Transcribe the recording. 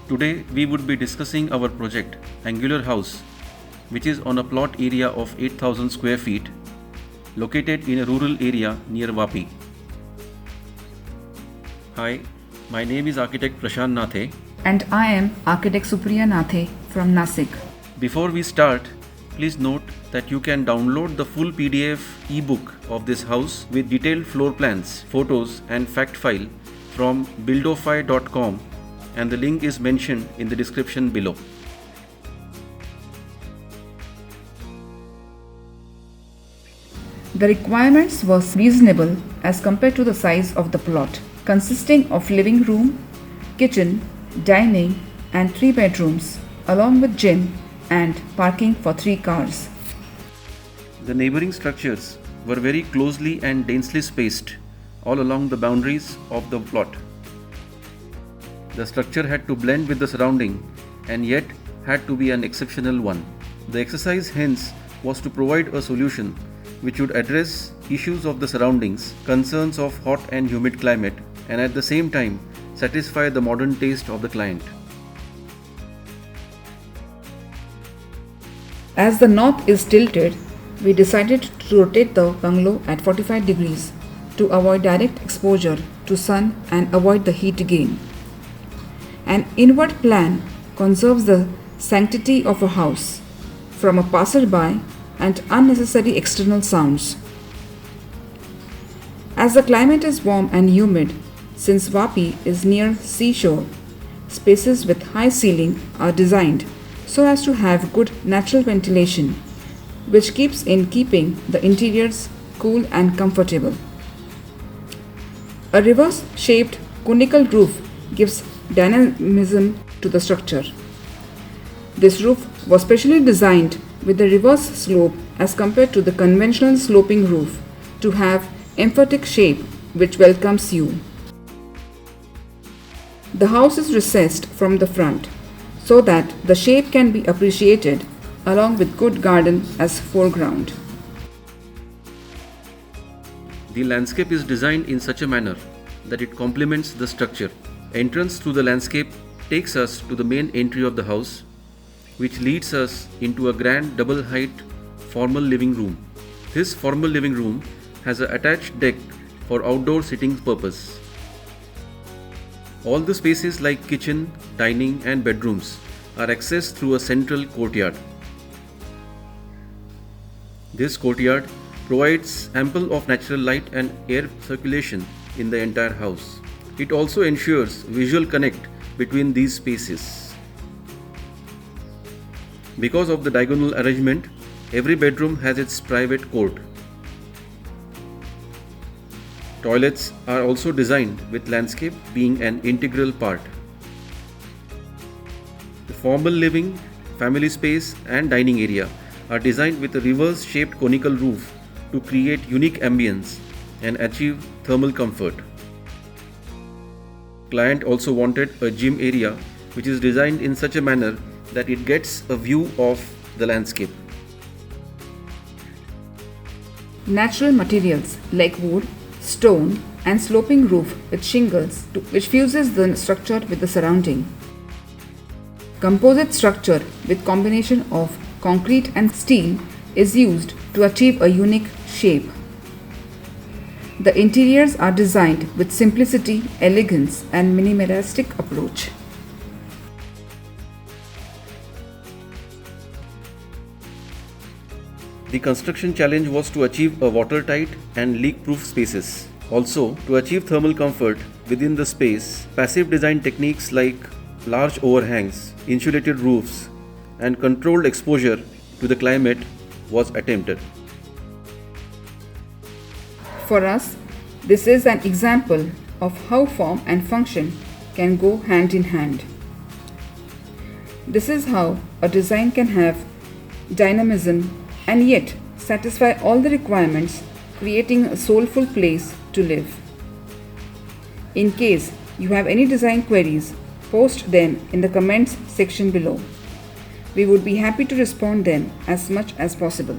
Today we would be discussing our project Angular House, which is on a plot area of 8,000 square feet located in a rural area near Vapi. Hi, my name is architect Prashant Nathe. And I am architect Supriya Nathe from Nasik. Before we start, please note that you can download the full PDF ebook of this house with detailed floor plans, photos and fact file from buildofy.com, and the link is mentioned in the description below. The requirements were reasonable as compared to the size of the plot, consisting of living room, kitchen, dining and 3 bedrooms, along with gym and parking for 3 cars. The neighboring structures were very closely and densely spaced all along the boundaries of the plot. The structure had to blend with the surrounding and yet had to be an exceptional one. The exercise hence was to provide a solution which would address issues of the surroundings, concerns of hot and humid climate, and at the same time satisfy the modern taste of the client. As the north is tilted, we decided to rotate the bungalow at 45 degrees to avoid direct exposure to sun and avoid the heat gain. An inward plan conserves the sanctity of a house from a passerby and unnecessary external sounds. As the climate is warm and humid, since Vapi is near seashore, spaces with high ceiling are designed so as to have good natural ventilation, which keeps in keeping the interiors cool and comfortable. A reverse-shaped conical roof gives dynamism to the structure. This roof was specially designed with the reverse slope as compared to the conventional sloping roof to have emphatic shape which welcomes you. The house is recessed from the front so that the shape can be appreciated along with good garden as foreground. The landscape is designed in such a manner that it complements the structure. Entrance through the landscape takes us to the main entry of the house, which leads us into a grand double height formal living room. This formal living room has an attached deck for outdoor sitting purpose. All the spaces like kitchen, dining and bedrooms are accessed through a central courtyard. This courtyard provides ample of natural light and air circulation in the entire house. It also ensures visual connect between these spaces. Because of the diagonal arrangement, every bedroom has its private court. Toilets are also designed with landscape being an integral part. The formal living, family space and dining area are designed with a reverse-shaped conical roof to create unique ambience and achieve thermal comfort. Client also wanted a gym area which is designed in such a manner that it gets a view of the landscape. Natural materials like wood, stone and sloping roof with shingles which fuses the structure with the surrounding. Composite structure with combination of concrete and steel is used to achieve a unique shape. The interiors are designed with simplicity, elegance and minimalistic approach. The construction challenge was to achieve a watertight and leak-proof spaces. Also, to achieve thermal comfort within the space, passive design techniques like large overhangs, insulated roofs, and controlled exposure to the climate was attempted. For us, this is an example of how form and function can go hand in hand. This is how a design can have dynamism and yet satisfy all the requirements, creating a soulful place to live. In case you have any design queries, post them in the comments section below. We would be happy to respond them as much as possible.